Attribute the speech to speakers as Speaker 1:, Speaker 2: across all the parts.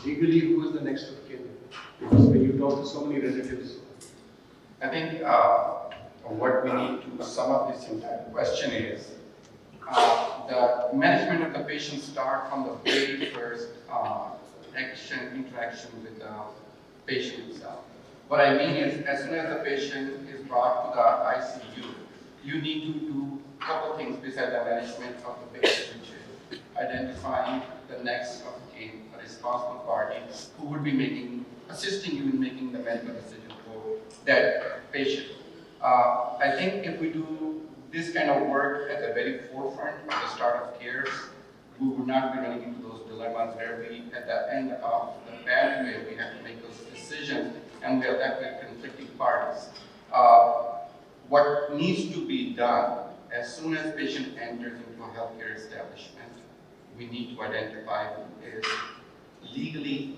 Speaker 1: legally who is the next of kin? Because when you talk to so many relatives.
Speaker 2: I think what we need to sum up this entire question is the management of the patient start from the very first interaction with the patient itself. What I mean is, as soon as the patient is brought to the ICU, you need to do a couple things besides the management of the patient, which is identifying the next of kin, a responsible party who would be assisting you in making the medical decision for that patient. I think if we do this kind of work at the very forefront of the start of cares, we would not be running into those dilemmas where we, at the end of the pathway, we have to make those decisions and we are left with conflicting parties. What needs to be done as soon as patient enters into a healthcare establishment, we need to identify who is legally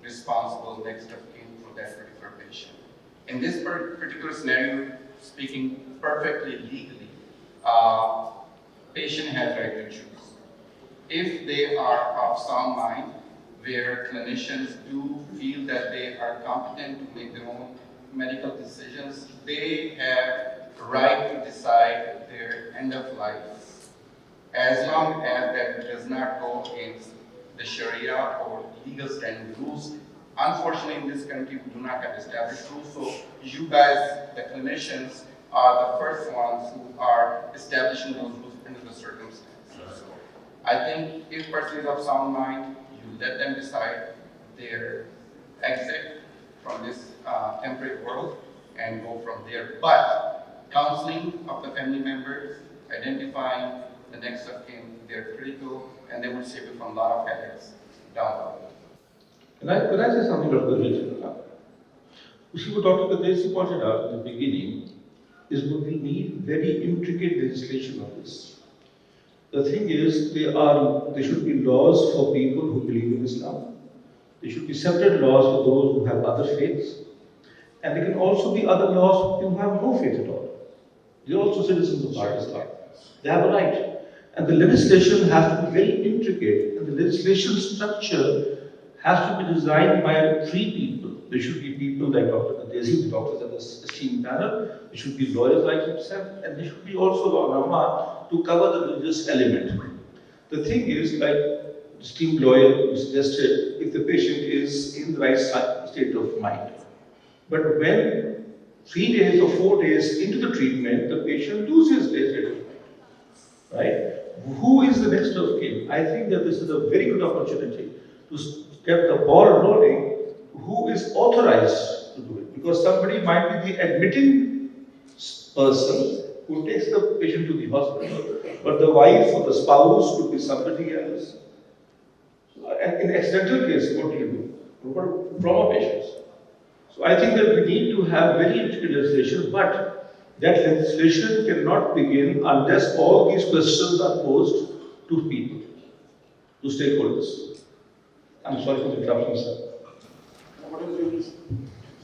Speaker 2: responsible next of kin for that particular patient. In this particular scenario, speaking perfectly legally, patient has right to choose. If they are of sound mind, where clinicians do feel that they are competent to make their own medical decisions, they have the right to decide their end of life, as long as that does not go against the Sharia or legal standing rules. Unfortunately, in this country, we do not have established rules, so you guys, the clinicians, are the first ones who are establishing those rules under the circumstances. So I think if person is of sound mind, you let them decide their exit from this temporary world and go from there. But counseling of the family members, identifying the next of kin, they're critical, and they would save you from a lot of headaches down the road.
Speaker 3: Could I say something, Dr. Richard? You see, what Dr. Kadesi pointed out in the beginning is that we need very intricate legislation on this. The thing is, there should be laws for people who believe in Islam. There should be separate laws for those who have other faiths. And there can also be other laws for people who have no faith at all. They're also citizens of Pakistan. They have a right. And the legislation has to be very intricate. And the legislation structure has to be designed by three people. There should be people like Dr. Kadesi, the doctors at the esteemed panel. There should be lawyers like himself. And there should be also ulama to cover the religious element. The thing is, like the esteemed lawyer suggested, if the patient is in the right state of mind. But when 3 days or 4 days into the treatment, the patient loses their state of mind. Right? Who is the next of kin? I think that this is a very good opportunity to get the ball rolling. Who is authorized to do it? Because somebody might be the admitting person who takes the patient to the hospital, but the wife or the spouse could be somebody else. And in accidental case, what do you do? Trauma patients. So I think that we need to have very intricate legislation, but that legislation cannot begin unless all these questions are posed to people, to stakeholders. I'm sorry for the interruption, sir.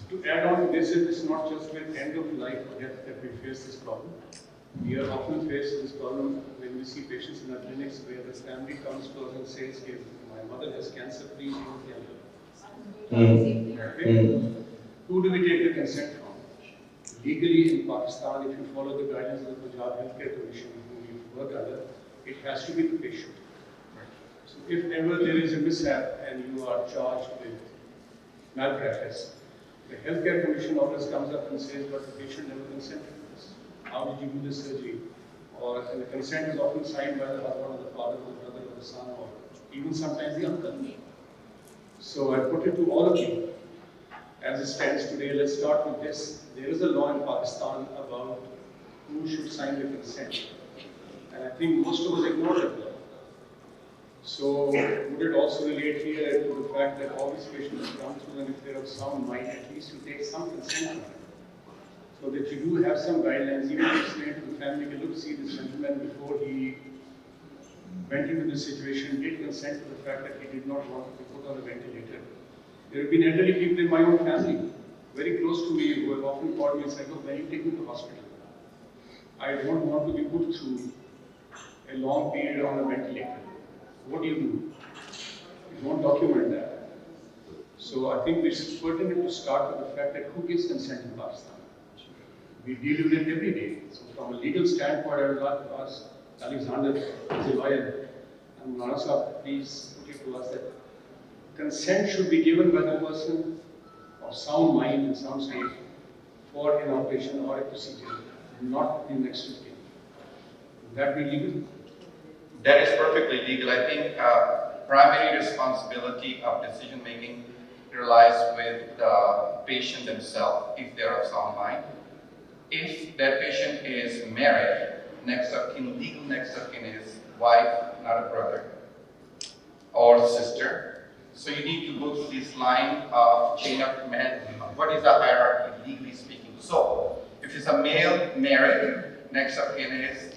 Speaker 1: To add on to this, it's not just with end of life or death that we face this problem. We are often faced this problem when we see patients in our clinics where the family comes to us and says, "Okay, my mother has cancer, please give me help." Who do we take the consent from? Legally in Pakistan, if you follow the guidance of the Punjab Healthcare Commission, whom we work under, it has to be the patient. So if ever there is a mishap and you are charged with malpractice, the Healthcare Commission always comes up and says, but the patient never consented to this. How did you do this surgery? And the consent is often signed by the husband or the father or the brother or the son or even sometimes the uncle. So I put it to all of you. As it stands today, let's start with this. There is a law in Pakistan about who should sign the consent. And I think most of us ignore that law. So would it also relate here to the fact that all these patients come through and if they're of sound mind, at least you take some consent from them. So that you do have some guidelines, even explain to the family, look, see this gentleman before he went into this situation did consent to the fact that he did not want to be put on a ventilator. There have been elderly people in my own family, very close to me, who have often called me and said, look, when you take me to hospital, I don't want to be put through a long period on a ventilator. What do? You won't document that. So I think it's pertinent to start with the fact that who gives consent in Pakistan? We deal with it every day. So from a legal standpoint, I would like to ask Alexander, as a lawyer, and Manasa, please put it to us that consent should be given by the person of sound mind and sound state for an operation or a procedure, not the next of kin. Would that be legal?
Speaker 2: That is perfectly legal. I think primary responsibility of decision making relies with the patient themselves if they are of sound mind. If that patient is married, next of kin, legal next of kin is wife, not a brother or sister. So you need to go through this line of chain of command. What is the hierarchy, legally speaking? So if it's a male married, next of kin is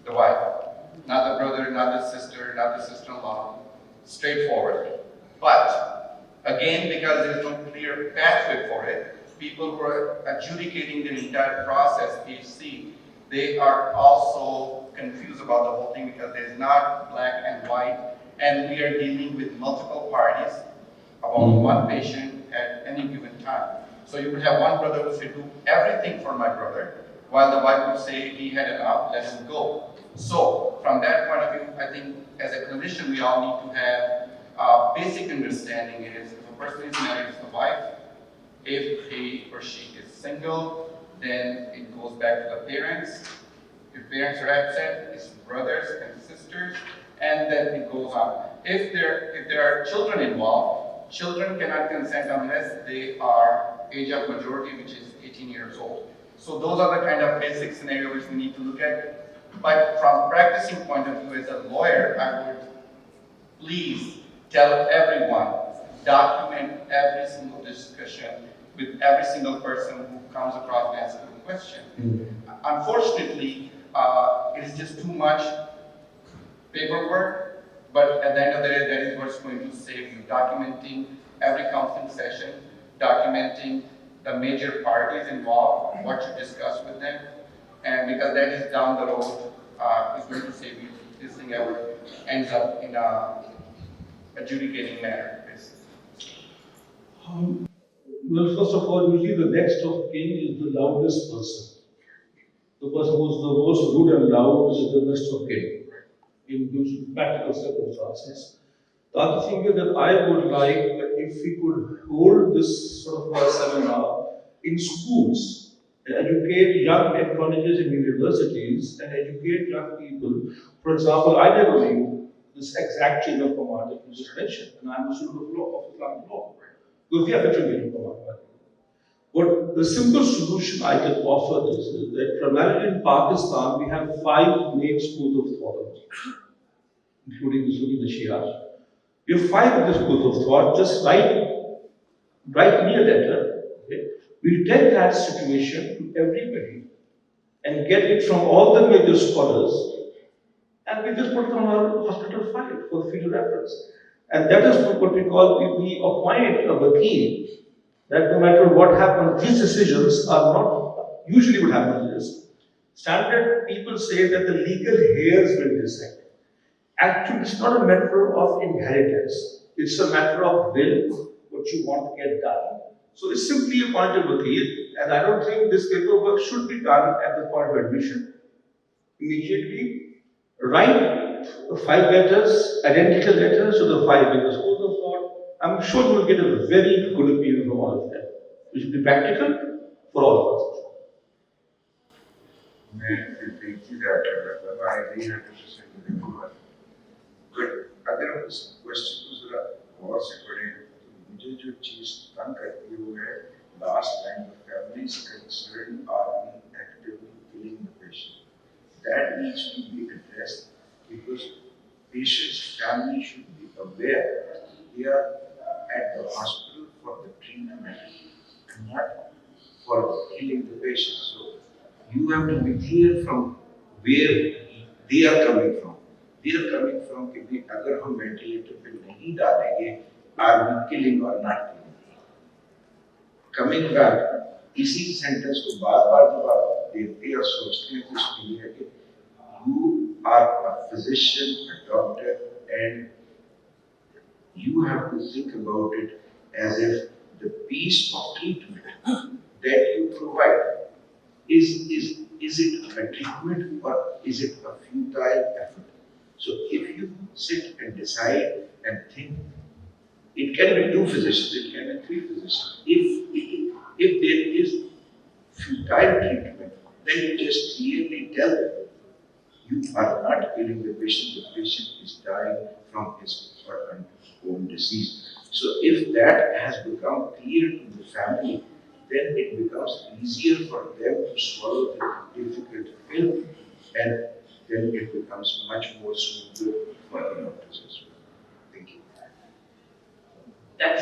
Speaker 2: the wife, not the brother, not the sister, not the sister-in-law. Straightforward. But again, because there's no clear pathway for it, people who are adjudicating the entire process, PHC, they are also confused about the whole thing because there's not black and white, and we are dealing with multiple parties about one patient at any given time. So you would have one brother who say, do everything for my brother, while the wife would say, he had enough, let him go. So from that point of view, I think as a clinician, we all need to have basic understanding is if a person is married, it's the wife. If he or she is single, then it goes back to the parents. If parents are absent, it's brothers and sisters, and then it goes on. If there are children involved, children cannot consent unless they are age of majority, which is 18 years old. So those are the kind of basic scenarios we need to look at. But from practicing point of view as a lawyer, I would please tell everyone, document every single discussion with every single person who comes across and asks a question. Unfortunately, it is just too much paperwork, but at the end of the day, that is what's going to save you. Documenting every counseling session, documenting the major parties involved, what you discuss with them, and because that is down the road, is going to save you. This thing ever ends up in a adjudicating matter.
Speaker 3: Well, first of all, usually the next of kin is the loudest person. The person who's the most rude and loud is the next of kin in those practical circumstances. The other thing is that I would like that if we could hold this sort of a seminar in schools and educate young at colleges and universities and educate young people. For example, I never knew this exact chain of command that you just mentioned, and I'm a student of law, of Islamic law. Because we have different chain of command. What the simple solution I can offer is that primarily in Pakistan we have 5 main schools of thought, including the Sunni, the Shia. We have 5 of the schools of thought. Just write me a letter. Okay? We'll take that situation to everybody and get it from all the major scholars, and we just put it on our hospital file for future reference. And that is what we call, we appoint a wakil, that no matter what happens, these decisions are not, usually what happens is, standard people say that the legal hairs will decide. Actually, it's not a matter of inheritance. It's a matter of will, what you want to get done. So it's simply a point of wakil, and I don't think this paperwork should be done at the point of admission. Immediately, write 5 letters, identical letters to the 5 major schools of thought. I'm sure you will get a very good opinion from all of them. It should be practical for all of us.
Speaker 4: मैं एक चीज add कर रहा था I agree 100% with everyone but अगर हम इस question को जरा गौर से पढ़ें तो मुझे जो चीज तंग करती है वो है last line the families concern are being actively killing the patient that needs to be addressed because patient's family should be aware they are at the hospital for the treatment and not for killing the patient. So you have to be clear from where they are coming from. They are coming from कि भी अगर हम ventilator पे नहीं डालेंगे, are we killing or not killing? Coming back, इसी sentence को बार-बार दोबारा देखते और सोचते हैं तो इसमें ये है कि you are a physician, a doctor, and you have to think about it as if the piece of treatment that you provide is it a treatment or is it a futile effort? So if you sit and decide and think, it can be two physicians, it can be three physicians. If there is futile treatment, then you just clearly tell them you are not killing the patient is dying from his or her own disease. So if that has become clear to the family, then it becomes easier for them to swallow the difficult pill, and then it becomes much more smoother for the doctors as well. Thank you.
Speaker 5: That's